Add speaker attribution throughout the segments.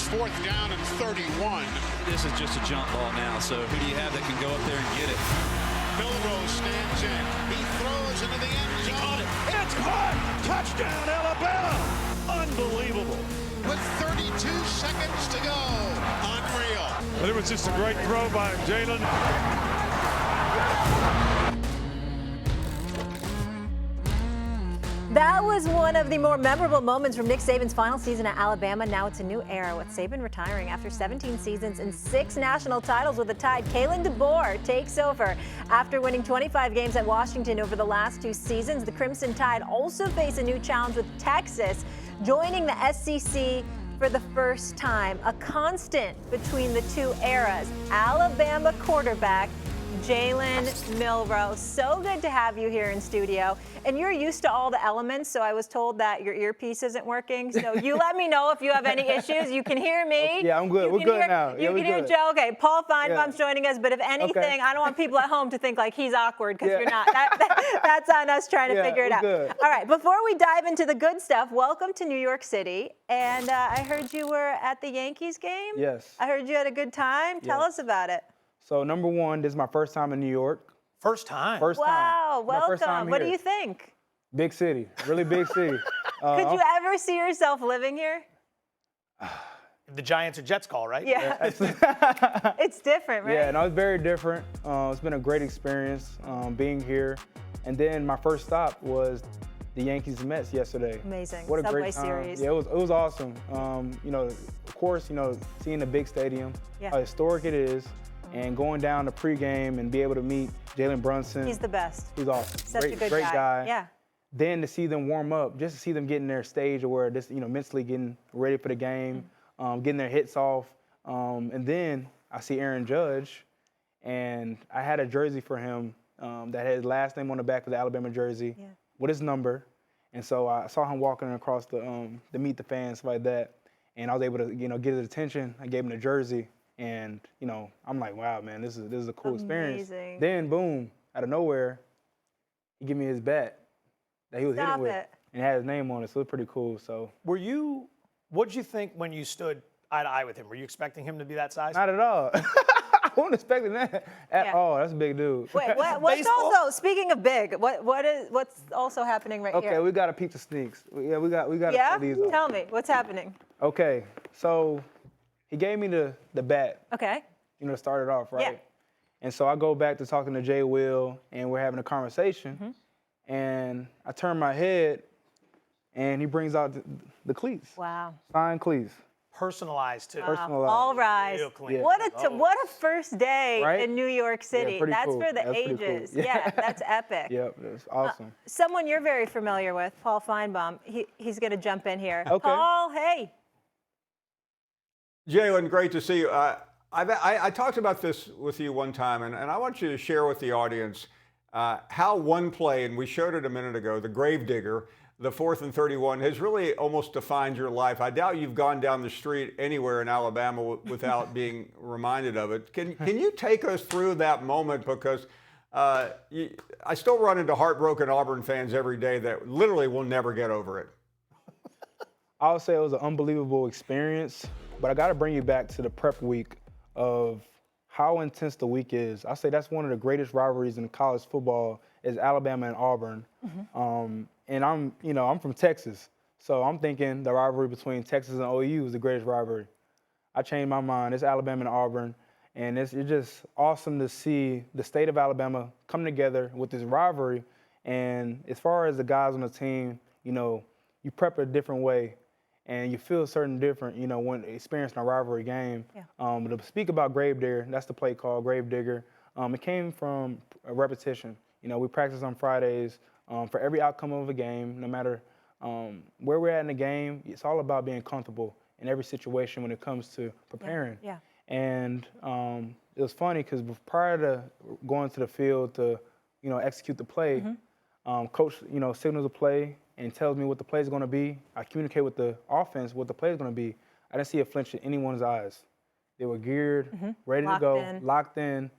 Speaker 1: 4th down and 31.
Speaker 2: This is just a jump ball now, so who do you have that can go up there and get it?
Speaker 1: Milroe stands in. He throws into the end zone.
Speaker 2: He caught it.
Speaker 3: It's caught! Touchdown, Alabama! Unbelievable.
Speaker 1: With 32 seconds to go. Unreal.
Speaker 3: But it was just a great throw by Jalen.
Speaker 4: That was one of the more memorable moments from Nick Saban's final season at Alabama. Now it's a new era with Saban retiring after 17 seasons and 6 national titles with the Tide. Kalen DeBoer takes over. After winning 25 games at Washington over the last 2 seasons, the Crimson Tide also face a new challenge with Texas, joining the SEC for the first time. A constant between the two eras. Alabama quarterback Jalen Milroe. So good to have you here in studio. And you're used to all the elements, so I was told that your earpiece isn't working. So you let me know if you have any issues. You can hear me.
Speaker 5: Yeah, I'm good. We're good now.
Speaker 4: You can hear Joe. Okay, Paul Feinbaum's joining us. But if anything,
Speaker 5: Okay.
Speaker 4: I don't want people at home to think like he's awkward because you're not. That's on us trying to figure it out.
Speaker 5: Good.
Speaker 4: All right, before we dive into the good stuff, welcome to New York City. And I heard you were at the Yankees game.
Speaker 5: Yes.
Speaker 4: I heard you had a good time. Tell us about it.
Speaker 5: So number one, this is my first time in New York.
Speaker 3: First time.
Speaker 5: First time.
Speaker 4: Wow,
Speaker 5: My first time
Speaker 4: welcome. What do
Speaker 5: here.
Speaker 4: you think?
Speaker 5: Big city, really big city.
Speaker 4: Could you ever see yourself living here?
Speaker 3: The Giants or Jets call, right?
Speaker 4: Yeah. It's different, right?
Speaker 5: Yeah, no, it's very different. It's been a great experience being here. And then my first stop was the Yankees Mets yesterday.
Speaker 4: Amazing.
Speaker 5: What a
Speaker 4: Subway
Speaker 5: great time.
Speaker 4: Series.
Speaker 5: Yeah, it was awesome. You know, of course, you know, seeing the big stadium,
Speaker 4: Yeah.
Speaker 5: how historic it is, and going down to pregame and be able to meet Jalen Brunson.
Speaker 4: He's the best.
Speaker 5: He's awesome.
Speaker 4: Such
Speaker 5: great,
Speaker 4: a good
Speaker 5: great guy.
Speaker 4: Yeah.
Speaker 5: Then to see them warm up, just to see them get in their stage where this, you know, mentally getting ready for the game, getting their hits off. And then I see Aaron Judge, and I had a jersey for him that had his last name on the back of the Alabama jersey with his number. And so I saw him walking across the to meet the fans like that, and I was able to, you know, get his attention. I gave him the jersey, and you know, I'm like, wow, man, this is a cool experience. Then boom, out of nowhere, he gave me his bat that he was hitting with, and it had his name on it, so it was pretty cool. So
Speaker 3: What did you think when you stood eye to eye with him? Were you expecting him to be that size?
Speaker 5: not at all. I wasn't expecting that at all. That's a big dude.
Speaker 4: Wait, what's also, speaking of big, what's also happening right here?
Speaker 5: Okay, we got to peek the sneaks. Yeah, we got to
Speaker 4: Yeah?
Speaker 5: put these on.
Speaker 4: Tell me, what's happening?
Speaker 5: Okay, so he gave me the bat,
Speaker 4: Okay.
Speaker 5: you know, to start it off, right?
Speaker 4: Yeah.
Speaker 5: And so I go back to talking to Jay Will, and we're having a conversation, and I turn my head, and he brings out the cleats.
Speaker 4: Wow.
Speaker 5: Signed cleats.
Speaker 3: Personalized, too.
Speaker 5: Personalized.
Speaker 4: All rise.
Speaker 3: Real clean.
Speaker 5: Yeah.
Speaker 4: What a first day
Speaker 5: Right?
Speaker 4: in New York City.
Speaker 5: pretty
Speaker 4: That's
Speaker 5: cool.
Speaker 4: for the
Speaker 5: That's pretty cool.
Speaker 4: ages.
Speaker 5: Yeah.
Speaker 4: Yeah, that's epic.
Speaker 5: Yep, it's awesome.
Speaker 4: Someone you're very familiar with, Paul Feinbaum. He's going to jump in here.
Speaker 5: Okay.
Speaker 4: Paul, hey.
Speaker 6: Jalen, great to see you. I talked about this with you one time, and I want you to share with the audience how one play, and we showed it a minute ago, the Gravedigger, the 4th and 31, has really almost defined your life. I doubt you've gone down the street anywhere in Alabama without being reminded of it. Can you take us through that moment? Because I still run into heartbroken Auburn fans every day that literally will never get over it.
Speaker 5: I would say it was an unbelievable experience, but I got to bring you back to the prep week of how intense the week is. I say that's one of the greatest rivalries in college football is Alabama and Auburn. And I'm from Texas, so I'm thinking the rivalry between Texas and OU is the greatest rivalry. I changed my mind. It's Alabama and Auburn, and it's just awesome to see the state of Alabama come together with this rivalry. And as far as the guys on the team, you know, you prep a different way, and you feel certain different, you know, when experiencing a rivalry game. But to speak about Gravedigger, that's the play called Gravedigger. It came from a repetition. You know, we practice on Fridays for every outcome of a game, no matter where we're at in the game. It's all about being comfortable in every situation when it comes to preparing.
Speaker 4: Yeah.
Speaker 5: And it was funny because prior to going to the field to, you know, execute the play, coach, you know, signals the play and tells me what the play is going to be. I communicate with the offense what the play is going to be. I didn't see a flinch in anyone's eyes. They were geared, ready to go, locked in.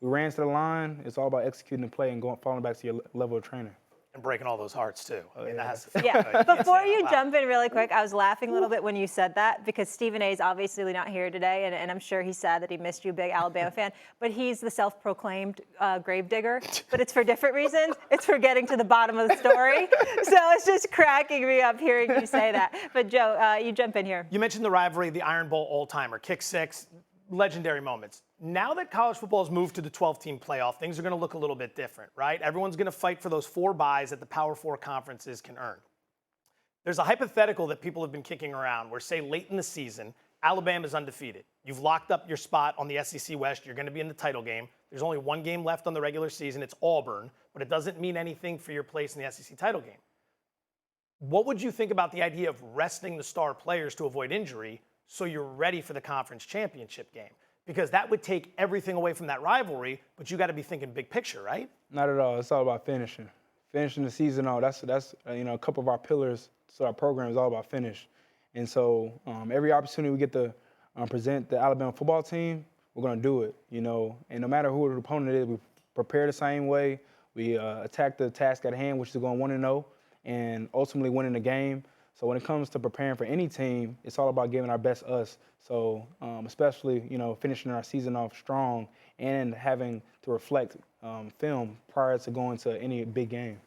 Speaker 5: We ran to the line. It's all about executing the play and falling back to your level of training.
Speaker 3: And breaking all those hearts, too. I mean, that has to feel
Speaker 4: Yeah.
Speaker 3: good. You can't
Speaker 4: Before
Speaker 3: say it
Speaker 4: you
Speaker 3: out loud.
Speaker 4: jump in really quick, I was laughing a little bit when you said that because Stephen A. is obviously not here today, and I'm sure he's sad that he missed you, big Alabama fan. But he's the self-proclaimed gravedigger, but it's for different reasons. It's for getting to the bottom of the story. So it's just cracking me up hearing you say that. But Joe, you jump in here.
Speaker 3: You mentioned the rivalry, the Iron Bowl all-timer, kick six, legendary moments. Now that college football has moved to the 12-team playoff, things are going to look a little bit different, right? Everyone's going to fight for those 4 byes that the Power 4 conferences can earn. There's a hypothetical that people have been kicking around where, say, late in the season, Alabama's undefeated. You've locked up your spot on the SEC West. You're going to be in the title game. There's only 1 game left on the regular season. It's Auburn, but it doesn't mean anything for your place in the SEC title game. What would you think about the idea of resting the star players to avoid injury so you're ready for the conference championship game? Because that would take everything away from that rivalry, but you got to be thinking big picture, right?
Speaker 5: Not at all. It's all about finishing. Finishing the season off. That's a couple of our pillars. So our program is all about finish. And so every opportunity we get to present the Alabama football team, we're going to do it, And no matter who the opponent is, we prepare the same way. We attack the task at hand, which is going 1-0, and ultimately winning the game. So when it comes to preparing for any team, it's all about giving our best us. So especially, finishing our season off strong and having to reflect film prior to going to any big game.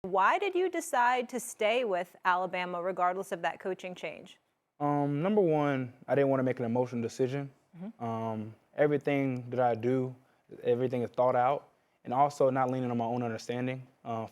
Speaker 4: Why did you decide to stay with Alabama regardless of that coaching change?
Speaker 5: Number one, I didn't want to make an emotional decision. Everything that I do, everything is thought out, and also not leaning on my own understanding.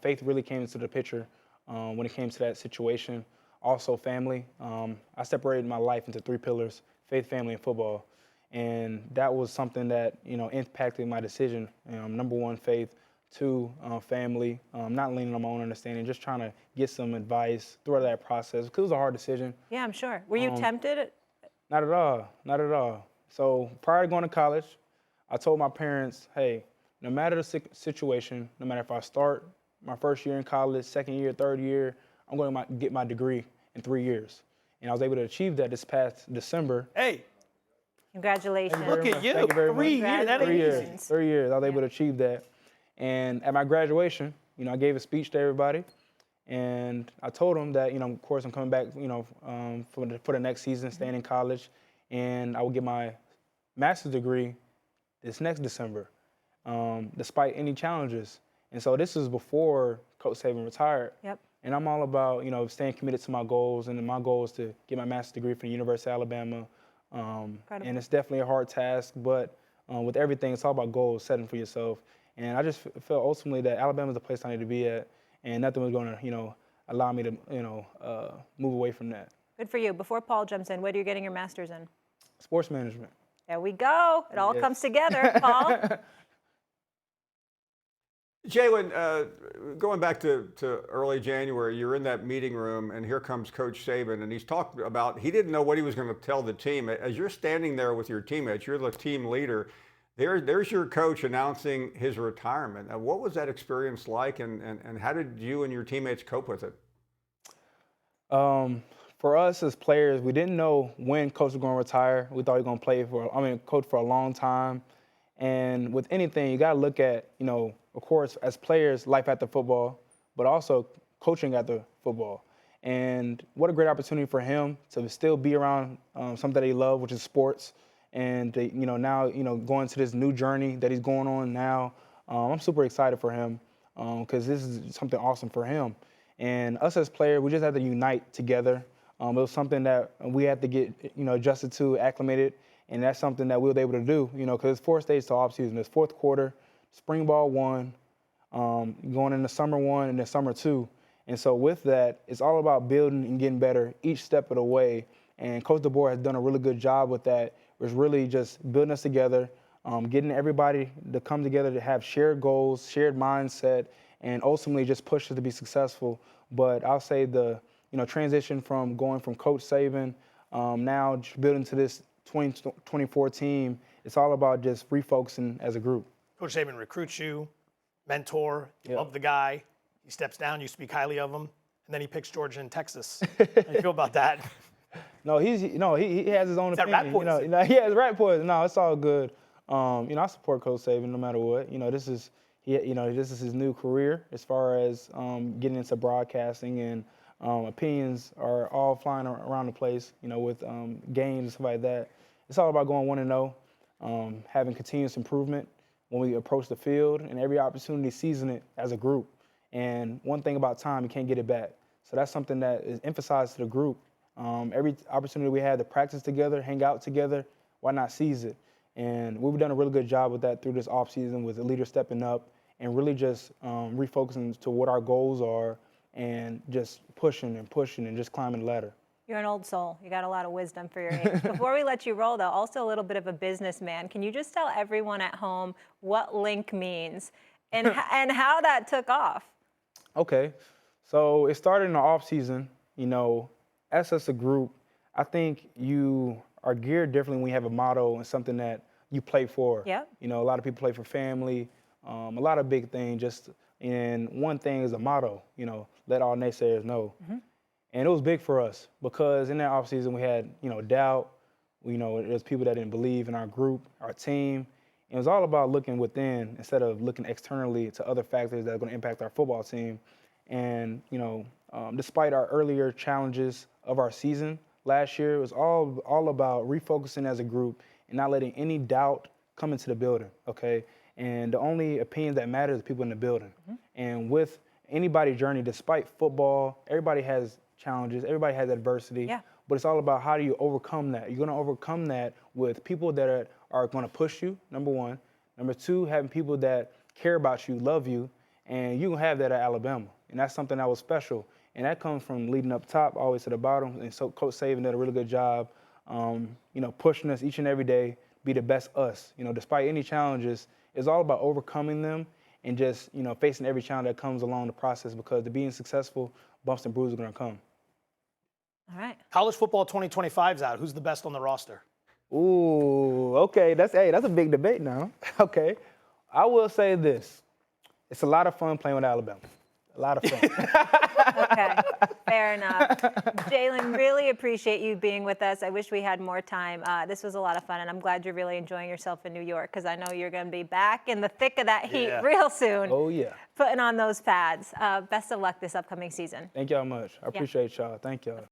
Speaker 5: Faith really came into the picture when it came to that situation. Also family. I separated my life into 3 pillars: faith, family, and football. And that was something that, impacted my decision. Number 1, faith. 2, family. Not leaning on my own understanding, just trying to get some advice throughout that process, because it was a hard decision.
Speaker 4: Yeah, I'm sure. Were you tempted?
Speaker 5: Not at all. Not at all. So prior to going to college, I told my parents, hey, no matter the situation, no matter if I start my first year in college, second year, third year, I'm going to get my degree in 3 years. And I was able to achieve that this past December.
Speaker 3: Hey,
Speaker 4: Congratulations.
Speaker 3: look at you.
Speaker 5: Thank you very
Speaker 3: 3
Speaker 5: much.
Speaker 3: years. That ain't
Speaker 5: 3
Speaker 3: easy.
Speaker 5: years. 3 years. I was able to achieve that. And at my graduation, I gave a speech to everybody. And I told them that, of course, I'm coming back, for the next season, staying in college. And I will get my master's degree this next December, despite any challenges. And so this is before Coach Saban retired.
Speaker 4: Yep.
Speaker 5: And I'm all about, staying committed to my goals. And my goal is to get my master's degree from the University of Alabama. And it's definitely a hard task, but with everything, it's all about goals, setting for yourself. And I just felt ultimately that Alabama is the place I need to be at, and nothing was going to, allow me to, move away from that.
Speaker 4: Good for you. Before Paul jumps in, what are you getting your master's in?
Speaker 5: Sports management.
Speaker 4: There we go. It all
Speaker 5: Yes.
Speaker 4: comes together, Paul.
Speaker 6: Jalen, going back to early January, you're in that meeting room, and here comes Coach Saban, and he's talked about he didn't know what he was going to tell the team. As you're standing there with your teammates, you're the team leader. There's your coach announcing his retirement. What was that experience like, and how did you and your teammates cope with it?
Speaker 5: For us as players, we didn't know when Coach was going to retire. We thought he was going to coach for a long time. And with anything, you got to look at, of course, as players, life after football, but also coaching after football. And what a great opportunity for him to still be around something that he loves, which is sports. And now going to this new journey that he's going on now, I'm super excited for him because this is something awesome for him. And us as players, we just had to unite together. It was something that we had to get adjusted to, acclimated, and that's something that we were able to do. Because it's 4 stages to offseason. There's fourth quarter, spring ball 1, going into summer 1, and then summer 2. And so with that, it's all about building and getting better each step of the way. And Coach DeBoer has done a really good job with that. It was really just building us together, getting everybody to come together to have shared goals, shared mindset, and ultimately just push us to be successful. But I'll say the transition from going from Coach Saban now just building to this 2024 team, it's all about just refocusing as a group.
Speaker 3: Coach Saban recruits you, mentor, you
Speaker 5: Yep.
Speaker 3: love the guy. He steps down, you speak highly of him, and then he picks Georgia and Texas. How do you feel about that?
Speaker 5: No, he has his own
Speaker 3: Is that
Speaker 5: opinion.
Speaker 3: rat poison?
Speaker 5: He has rat poison. No, it's all good. I support Coach Saban no matter what. This is This is his new career as far as getting into broadcasting, and opinions are all flying around the place, with games and stuff like that. It's all about going 1-0, having continuous improvement when we approach the field, and every opportunity seizing it as a group. And one thing about time, you can't get it back. So that's something that is emphasized to the group. Every opportunity we had to practice together, hang out together, why not seize it? And we've done a really good job with that through this offseason, with the leader stepping up and really just refocusing to what our goals are and just pushing and just climbing the ladder.
Speaker 4: You're an old soul. You got a lot of wisdom for your age. Before we let you roll, though, also a little bit of a businessman. Can you just tell everyone at home what Link means and how that took off?
Speaker 5: Okay. So it started in the off season. As a group, I think you are geared differently when you have a motto and something that you play for.
Speaker 4: Yep.
Speaker 5: A lot of people play for family, a lot of big things. And one thing is a motto. Let all naysayers know. Mm-hmm. And it was big for us because in that offseason we had, doubt. There's people that didn't believe in our group, our team. And it was all about looking within instead of looking externally to other factors that are going to impact our football team. And, despite our earlier challenges of our season last year, it was all about refocusing as a group and not letting any doubt come into the building, okay? And the only opinions that matter is the people in the building. Mm-hmm. And with anybody's journey, despite football, everybody has challenges, everybody has adversity, but it's all about how do you overcome that. You're going to overcome that with people that are going to push you, number one. Number two, having people that care about you, love you, and you can have that at Alabama. And that's something that was special. And that comes from leading up top, always to the bottom. And so Coach Saban did a really good job, pushing us each and every day, be the best us. Despite any challenges, it's all about overcoming them and just, facing every challenge that comes along the process, because to being successful, bumps and bruises are going to come.
Speaker 4: All right.
Speaker 3: College football 2025 is out. Who's the best on the roster?
Speaker 5: Ooh, okay. That's a big debate now. Okay. I will say this. It's a lot of fun playing with Alabama. A lot of fun.
Speaker 4: Okay, fair enough. Jalen, really appreciate you being with us. I wish we had more time. This was a lot of fun, and I'm glad you're really enjoying yourself in New York, because I know you're going to be back in the thick of that heat real soon.
Speaker 5: Oh, yeah.
Speaker 4: Putting on those pads. Best of luck this upcoming season.
Speaker 5: Thank y'all much. I appreciate y'all. Thank y'all.